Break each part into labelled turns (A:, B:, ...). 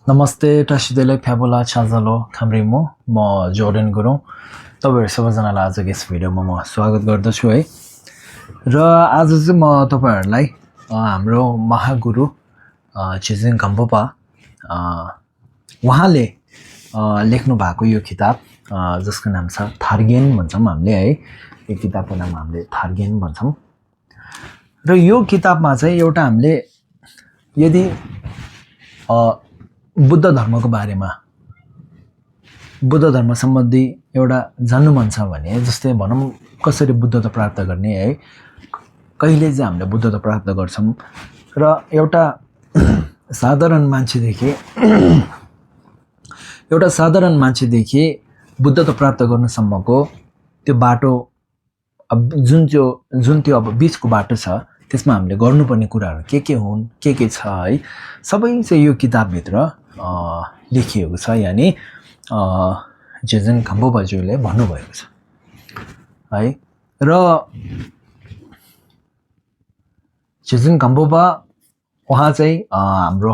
A: नमस्ते टासिदेले फ्याबुला छाजलो खाम्रिमो म जोर्डन गुरुङ तपाईहरु सबैजनालाई आजको यस भिडियोमा म स्वागत गर्दछु है। र आज चाहिँ म तपाईहरुलाई हाम्रो महागुरु छिजिङ खम्बुपा उहाँले लेख्नु भएको यो किताब जसको नाम छ थार्गेन भन्छौं हामीले है। यो किताबको नाम हामीले थार्गेन भन्छौं। र यो किताबमा चाहिँ एउटा हामीले यदि बुद्ध धर्मको बारेमा बुद्ध धर्म सम्बन्धी एउटा जान्नु मन छ भने जस्तै भनौं कसरी बुद्धता प्राप्त गर्ने है, कहिले चाहिँ हामीले बुद्धता प्राप्त गर्छौं र एउटा साधारण मान्छेदेखि बुद्धता प्राप्त गर्नसम्मको त्यो बाटो जुन त्यो अब बीचको बाटो छ त्यसमा हामीले गर्नुपर्ने कुराहरू के हुन्, के छ है, सबै चाहिँ यो किताबभित्र लेखिएको छ। यानी छिजिङ खम्बुपाज्यूले भन्नुभएको छ है। र छिजिङ खम्बुपा उहाँ चाहिँ हाम्रो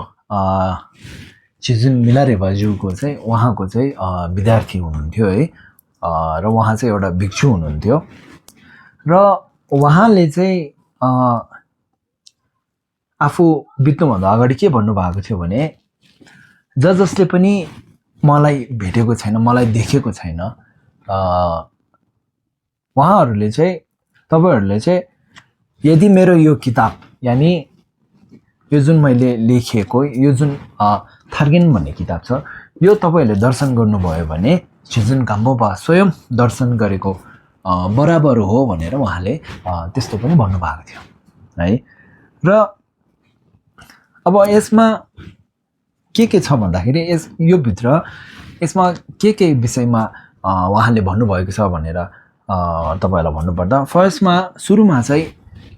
A: छिजिङ मिलारेबाज्यूको चाहिँ उहाँको चाहिँ विद्यार्थी हुनुहुन्थ्यो है। र उहाँ चाहिँ एउटा भिक्षु हुनुहुन्थ्यो र उहाँले चाहिँ आफू बित्नुभन्दा अगाडि के भन्नुभएको थियो भने जसले पनि मलाई भेटेको छैन, मलाई देखेको छैन, उहाँहरूले चाहिँ तपाईहरुले चाहिँ यदि मेरो यो किताब यानी यो जुन मैले लेखेको यो जुन थार्गेन भन्ने किताब छ यो तपाईहरुले दर्शन गर्नुभयो भने छिजिङ खम्बुपा स्वयं दर्शन गरेको बराबर हो भनेर उहाँले त्यस्तो पनि भन्नुभएको थियो है। र अब यसमा के छ भन्दाखेरि यो भित्र यसमा के विषयमा उहाँले भन्नुभएको छ भनेर तपाईहरुलाई भन्नुपर्दा फर्स्टमा सुरुमा चाहिँ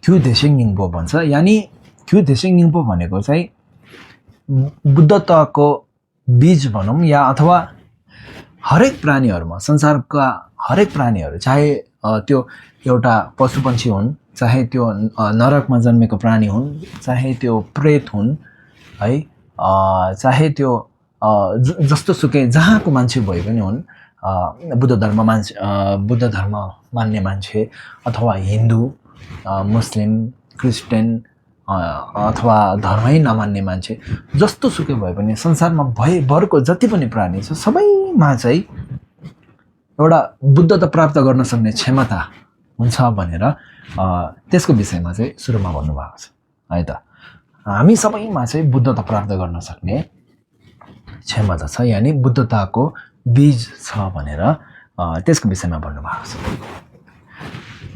A: थ्यु देसिङ निङपो भन्छ। यानी थ्यु देसिङ निङपो भनेको चाहिँ बुद्धताको बीज भनौं या अथवा हरेक प्राणीहरुमा संसारका हरेक प्राणीहरु चाहे त्यो एउटा पशुपन्छी हुन्, चाहे त्यो नरकमा जन्मेको प्राणी हुन्, चाहे त्यो प्रेत हुन् है, चाहे त्यो जस्तो सुकै जहाँको मान्छे भए पनि हुन्, बुद्ध धर्म मान्ने मान्छे अथवा हिन्दू, मुस्लिम, क्रिस्चियन अथवा धर्मै नमान्ने मान्छे जस्तो सुकै भए पनि संसारमा भरको जति पनि प्राणी छ सबैमा चाहिँ एउटा बुद्धता प्राप्त गर्न सक्ने क्षमता हुन्छ भनेर त्यसको विषयमा चाहिँ सुरुमा भन्नुभएको छ है त। हामी सबैमा चाहिँ बुद्धता प्राप्त गर्न सक्ने क्षमता छ, यानी बुद्धताको बीज छ भनेर त्यसको विषयमा भन्नुभएको छ।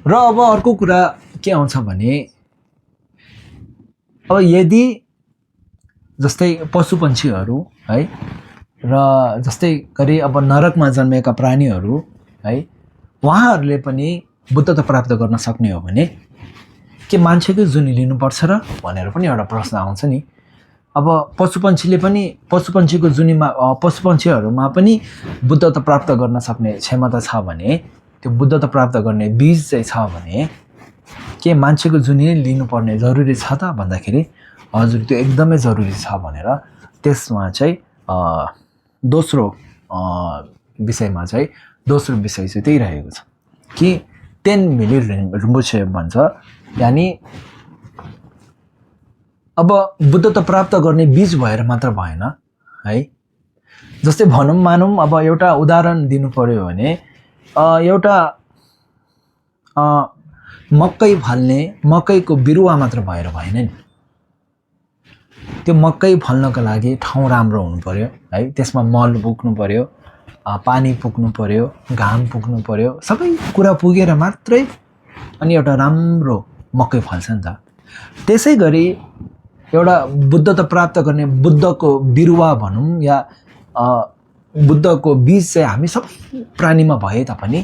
A: र अब अर्को कुरा के आउँछ भने अब यदि जस्तै पशुपन्छीहरु है र जस्तै गरी अब नरकमा जन्मेका प्राणीहरु है उहाँहरूले पनि बुद्धता प्राप्त गर्न सक्ने हो भने के मान्छेकै जुनी लिनुपर्छ र भनेर पनि एउटा प्रश्न आउँछ नि। अब पशुपन्छीको जुनीमा पशुपन्छीहरुमा पनि बुद्धता प्राप्त गर्न सक्ने क्षमता छ भने त्यो बुद्धता प्राप्त गर्ने बीज चाहिँ छ भने के मान्छेको जुनी लिनुपर्ने जरुरी छ त भन्दाखेरि हजुर त्यो एकदमै जरुरी छ भनेर त्यसमा चाहिँ दोस्रो विषय चाहिँ त्यही रहेको छ कि 10 मिली रिम्बुछे भन्छ। यानी अब बुद्धता प्राप्त गर्ने बीज भएर मात्र भएन है। जस्तै मानौं अब एउटा उदाहरण दिनु पर्यो भने एउटा मकै फल्ने मकैको बिरुवा मात्र भएर भएन नि। त्यो मकै फल्नको लागि ठाउँ राम्रो हुनु पर्यो है, त्यसमा मल पुग्नु पर्यो, पानी पुग्नु पर्यो, घाम पुग्नु पर्यो, सबै कुरा पुगेर मात्रै अनि एउटा राम्रो मकै फल्छ नि त। त्यसैगरी एउटा बुद्धता प्राप्त गर्ने बुद्धको बिरुवा भनौं या बुद्धको बीज चाहिँ हामी सबै प्राणीमा भए तापनि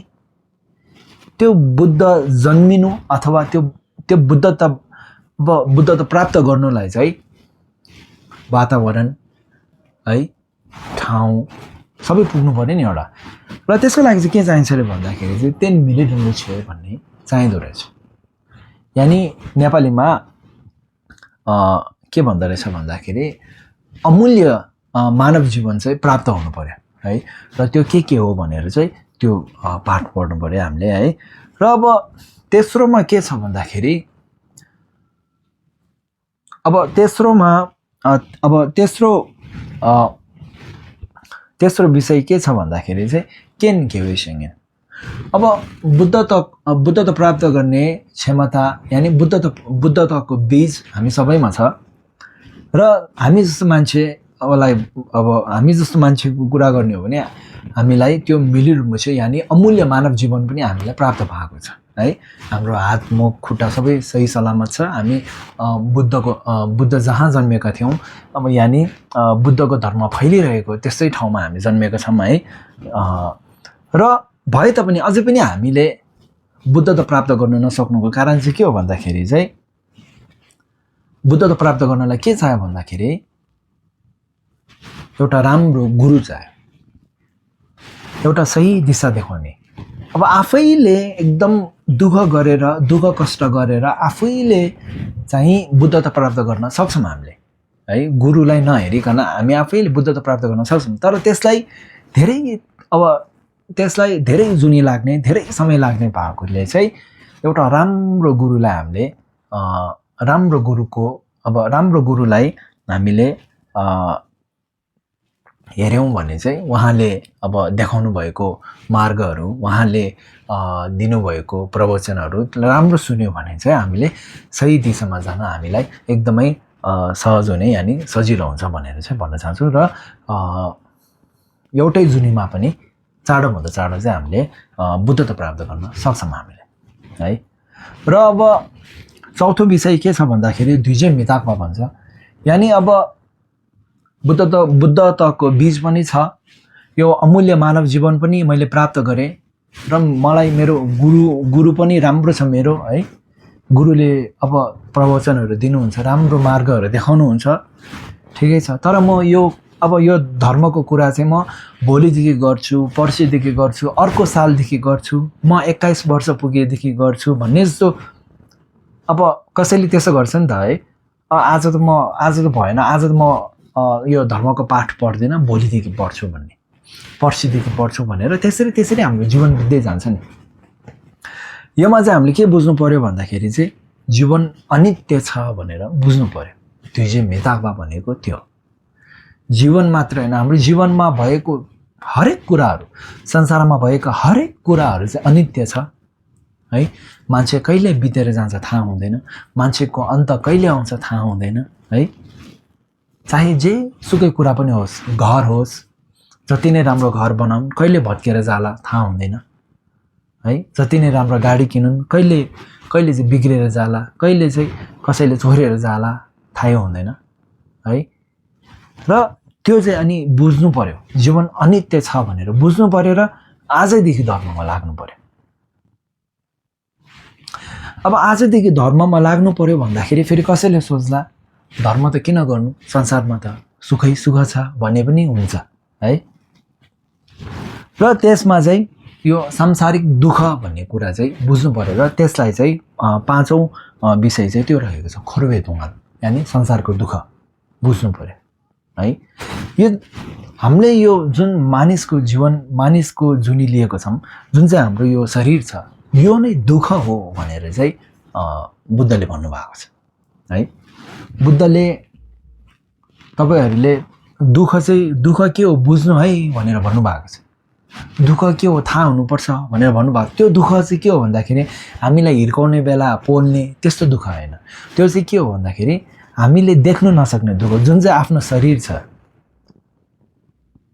A: त्यो बुद्ध जन्मिनु अथवा त्यो बुद्धता प्राप्त गर्नलाई चाहिँ वातावरण है, ठाउँ सबै पुग्नु पर्यो नि एउटा। र त्यसको लागि चाहिँ के चाहिन्छ रे भन्दाखेरि चाहिँ 10 मिली रिम्बुछे भन्ने चाहिँदो रहेछ। यानी नेपालीमा के भन्दो रहेछ भन्दाखेरि अमूल्य मानव जीवन चाहिँ प्राप्त हुनु पर्यो है। र त्यो के हो भनेर चाहिँ त्यो पाठ पढ्नु पर्यो हामीले है। र अब तेस्रोमा के छ भन्दाखेरि तेस्रो विषय के छ भन्दाखेरि चाहिँ केन केवेसिङन। अब बुद्धत्व प्राप्त गर्ने क्षमता यानि बुद्धत्वको बीज हामी सबैमा छ। र हामी जस्तो मान्छेको कुरा गर्ने हो भने हामीलाई त्यो मिलिरुमुछ यानि अमूल्य मानव जीवन पनि हामीलाई प्राप्त भएको छ है। हाम्रो हात मुख खुट्टा सबै सही सलामत छ। हामी बुद्ध जहाँ जन्मेका थियौँ अब यानि बुद्धको धर्म फैलिरहेको त्यस्तै ठाउँमा हामी जन्मेका छौँ है। र भए तापनि अझै पनि हामीले बुद्धत्व प्राप्त गर्न नसक्नुको कारण चाहिँ के हो भन्दाखेरि चाहिँ बुद्धत्व प्राप्त गर्नलाई के चाहियो भन्दाखेरि एउटा राम्रो गुरु चाहियो, एउटा सही दिशा देखाउने। अब आफैले एकदम दुःख कष्ट गरेर आफैले चाहिँ बुद्धत्व प्राप्त गर्न सक्छौँ हामीले है। गुरुलाई नहेरिकन हामी आफैले बुद्धत्व प्राप्त गर्न सक्छौँ। तर त्यसलाई धेरै जुनी लाग्ने, धेरै समय लाग्ने भएकोले चाहिँ एउटा राम्रो गुरुलाई हामीले हेऱ्यौँ भने चाहिँ उहाँले अब देखाउनु भएको मार्गहरू, उहाँले दिनुभएको प्रवचनहरू राम्रो सुन्यो भने चाहिँ हामीले सही दिशामा जान हामीलाई एकदमै सहज हुने यानि सजिलो हुन्छ भनेर चाहिँ भन्न चाहन्छु। र एउटै जुनीमा पनि चाँडोभन्दा चाँडो चाहिँ हामीले बुद्धत्व प्राप्त गर्न सक्छौँ हामीले है। र अब चौथो विषय के छ भन्दाखेरि द्विजय मिताक्वा भन्छ। यानि अब बुद्धत्वको बीज पनि छ, यो अमूल्य मानव जीवन पनि मैले प्राप्त गरेँ र मलाई मेरो गुरु पनि राम्रो छ मेरो है। गुरुले अब प्रवचनहरू दिनुहुन्छ, राम्रो मार्गहरू देखाउनुहुन्छ, ठिकै छ। तर म यो धर्मको कुरा चाहिँ म भोलिदेखि गर्छु, पर्सिदेखि गर्छु, अर्को सालदेखि गर्छु, म 21 वर्ष पुगेदेखि गर्छु भन्ने जस्तो अब कसैले त्यसो गर्छ नि त है। आज त भएन, आज त म यो धर्मको पाठ पढ्दिनँ, भोलिदेखि पढ्छु भन्ने, पर्सिदेखि पढ्छु भनेर त्यसरी हाम्रो जीवन बित्दै जान्छ नि। योमा चाहिँ हामीले के बुझ्नु पर्यो भन्दाखेरि चाहिँ जीवन अनित्य छ भनेर बुझ्नु पर्यो। द्विजय मिताक्वा भनेको त्यो जीवन मात्र होइन, हाम्रो जीवनमा भएको हरेक कुराहरू, संसारमा भएका हरेक कुराहरू चाहिँ अनित्य छ है। मान्छे कहिले बितेर जान्छ थाहा हुँदैन, मान्छेको अन्त कहिले आउँछ थाहा हुँदैन है। चाहे जे सुकै कुरा पनि होस्, घर होस्, जति नै राम्रो घर बनाउन् कहिले भत्केर जाला थाहा हुँदैन है। जति नै राम्रो गाडी किनुन् कहिले चाहिँ बिग्रेर जाला, कहिले चाहिँ कसैले चोरेर जाला थाहै हुँदैन है। र त्यो चाहिँ अनि बुझ्नु पर्यो, जीवन अनित्य छ भनेर बुझ्नु पर्यो र आजैदेखि धर्ममा लाग्नु पर्यो। अब आजदेखि धर्ममा लाग्नु पर्यो भन्दाखेरि फेरि कसैले सोच्ला धर्म त किन गर्नु, संसारमा त सुखै सुख छ भन्ने पनि हुन्छ है। र त्यसमा चाहिँ यो सांसारिक दुःख भन्ने कुरा चाहिँ बुझ्नु पर्यो र त्यसलाई चाहिँ पाँचौँ विषय चाहिँ त्यो रहेको छ, खोर्वे दुङ्गाल यानि संसारको दुःख बुझ्नु पर्यो है। यो हामीले यो जुन मानिसको जुनी लिएको छौँ, जुन चाहिँ हाम्रो यो शरीर छ, यो नै दुःख हो भनेर चाहिँ बुद्धले भन्नुभएको छ है। बुद्धले तपाईहरूले दुःख के हो बुझ्नु है भनेर भन्नुभएको छ। दुःख के हो थाहा हुनुपर्छ भनेर भन्नुभएको। त्यो दुःख चाहिँ के हो भन्दाखेरि हामीलाई हिर्काउने बेला पोल्ने त्यस्तो दुःख होइन। त्यो चाहिँ के हो भन्दाखेरि हामीले देख्नु नसक्ने दुःख, जुन चाहिँ आफ्नो शरीर छ,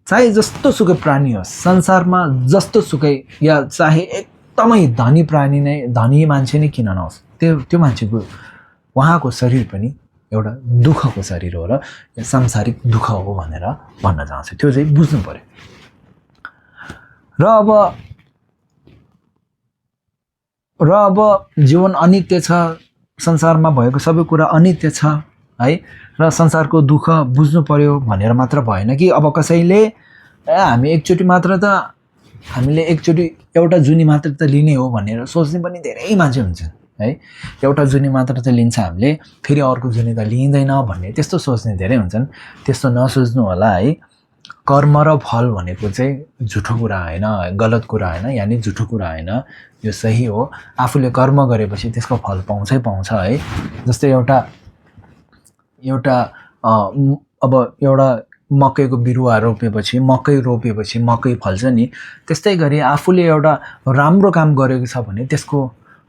A: चाहे जस्तो सुकै प्राणी होस् संसारमा, जस्तो सुकै या चाहे एकदमै धनी प्राणी नै, धनी मान्छे नै किन नहोस्, त्यो मान्छेको उहाँको शरीर पनि एउटा दुःखको शरीर हो र सांसारिक दुःख हो भनेर भन्न चाहन्छु। त्यो चाहिँ बुझ्नु पर्यो। र अब जीवन अनित्य छ, संसारमा भएको सबै कुरा अनित्य छ है। र संसारको दुःख बुझ्नु पर्यो भनेर मात्र भएन कि अब कसैले हामीले एकचोटि एउटा जुनी मात्र त लिने हो भनेर सोच्ने पनि धेरै मान्छे हुन्छन् है। एउटा जुनी मात्र चाहिँ लिन्छ हामीले, फेरि अर्को जुनी त लिइँदैन भन्ने त्यस्तो सोच्ने धेरै हुन्छन्। त्यस्तो नसोच्नु होला है। कर्म र फल भनेको चाहिँ झुठो कुरा होइन, गलत कुरा होइन, यानि झुठो कुरा होइन, यो सही हो। आफूले कर्म गरेपछि त्यसको फल पाउँछै पाउँछ है। जस्तै एउटा अब एउटा मकैको बिरुवा रोपेपछि मकै फल्छ नि, त्यस्तै गरी आफूले एउटा राम्रो काम गरेको छ भने त्यसको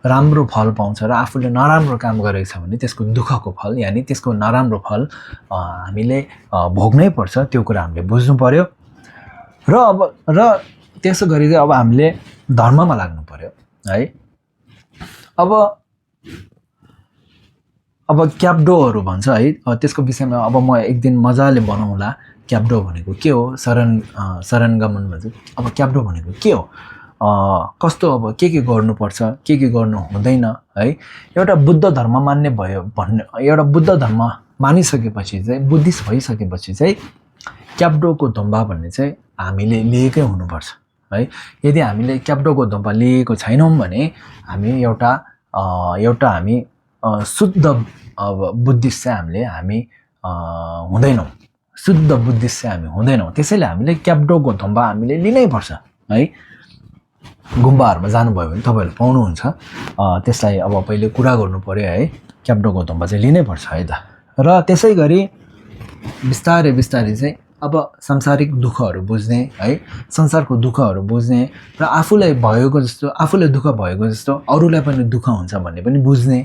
A: राम्रो फल पाउँछ र आफूले नराम्रो काम गरेको छ भने त्यसको दुःखको फल, यानि त्यसको नराम्रो फल हामीले भोग्नै पर्छ। त्यो कुरा हामीले बुझ्नु पर्यो। र त्यसो गरी चाहिँ अब हामीले धर्ममा लाग्नु पर्यो है। अब क्याप्डोहरू भन्छ है, त्यसको विषयमा अब म एक दिन मजाले बनाउँला। क्याप्डो भनेको के हो, शरणगमन भन्छ। अब क्याप्डो भनेको के हो, कस्तो, अब के गर्नुपर्छ, के गर्नु हुँदैन है। एउटा बुद्ध धर्म मान्ने भयो भन्ने, एउटा बुद्ध धर्म मानिसकेपछि चाहिँ, बुद्धिस्ट भइसकेपछि चाहिँ क्याप्डोको धुम्बा भन्ने चाहिँ हामीले लिएकै हुनुपर्छ है। यदि हामीले क्याप्डोको धुम्बा लिएको छैनौँ भने हामी एउटा हामी शुद्ध बुद्धिस्ट चाहिँ हामी हुँदैनौँ, शुद्ध बुद्धिस्ट चाहिँ हामी हुँदैनौँ। त्यसैले हामीले क्याप्डोको धुम्बा हामीले लिनै पर्छ है। गुम्बाहरूमा जानुभयो भने तपाईँहरू पाउनुहुन्छ। त्यसलाई अब पहिले कुरा गर्नु पर्यो है, क्याप्डोको धुम्बा चाहिँ लिनै पर्छ है त। र त्यसै गरी बिस्तारै चाहिँ अब सांसारिक दुःखहरू बुझ्ने है, संसारको दुःखहरू बुझ्ने र आफूलाई दुःख भएको जस्तो अरूलाई पनि दुःख हुन्छ भन्ने पनि बुझ्ने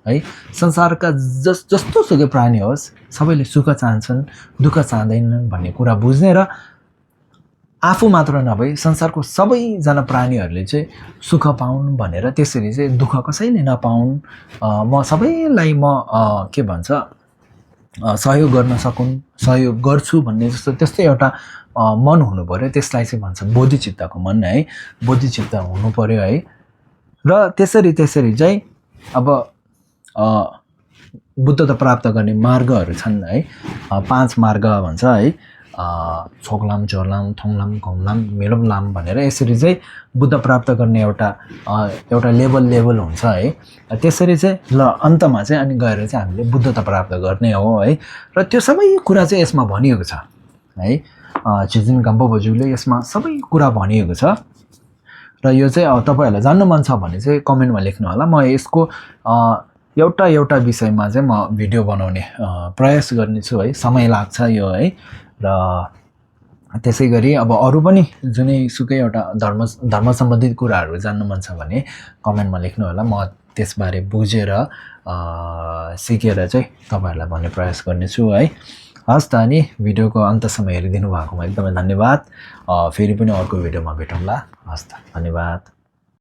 A: है। संसारका जस्तो सुकै प्राणी होस्, सबैले सुख चाहन्छन्, दुःख चाहँदैनन् भन्ने कुरा बुझ्ने र आफू मात्र नभई संसारको सबैजना प्राणीहरूले चाहिँ सुख पाउन् भनेर, त्यसरी चाहिँ दुःख कसैले नपाउन्, म सबैलाई के भन्छ सहयोग गर्न सकुन्, सहयोग गर्छु भन्ने जस्तो त्यस्तै एउटा मन हुनु पर्यो। त्यसलाई चाहिँ भन्छ बोधिचित्तको मन है, बोधिचित्त हुनु पर्यो है। र त्यसरी चाहिँ अब बुद्धता प्राप्त गर्ने मार्गहरू छन् है, 5 मार्ग भन्छ है। छोकलाम, चोरलाम, थोङलाम, घोङलाम, मेलोमलाम भनेर यसरी चाहिँ बुद्ध प्राप्त गर्ने एउटा लेभल हुन्छ है। त्यसरी चाहिँ ल अन्तमा चाहिँ अनि गएर चाहिँ हामीले बुद्धता प्राप्त गर्ने हो है। र त्यो सबै कुरा चाहिँ यसमा भनिएको छ है। छिजिन गाम्बो बोजूले यसमा सबै कुरा भनिएको छ। र यो चाहिँ अब तपाईँहरूलाई जान्नु मन छ भने चाहिँ कमेन्टमा लेख्नु होला। म यसको एउटा विषयमा चाहिँ म भिडियो बनाउने प्रयास गर्नेछु है। समय लाग्छ यो है। र त्यसै गरी अब अरू पनि जुनै सुकै एउटा धर्म सम्बन्धित कुराहरू जान्नु मन छ भने कमेन्टमा लेख्नु होला। म त्यसबारे बुझेर सिकेर चाहिँ तपाईँहरूलाई भन्ने प्रयास गर्नेछु है। हस् त, अनि भिडियोको अन्तसम्म हेरिदिनु भएकोमा एकदमै धन्यवाद। फेरि पनि अर्को भिडियोमा भेटौँला। हस् त, धन्यवाद।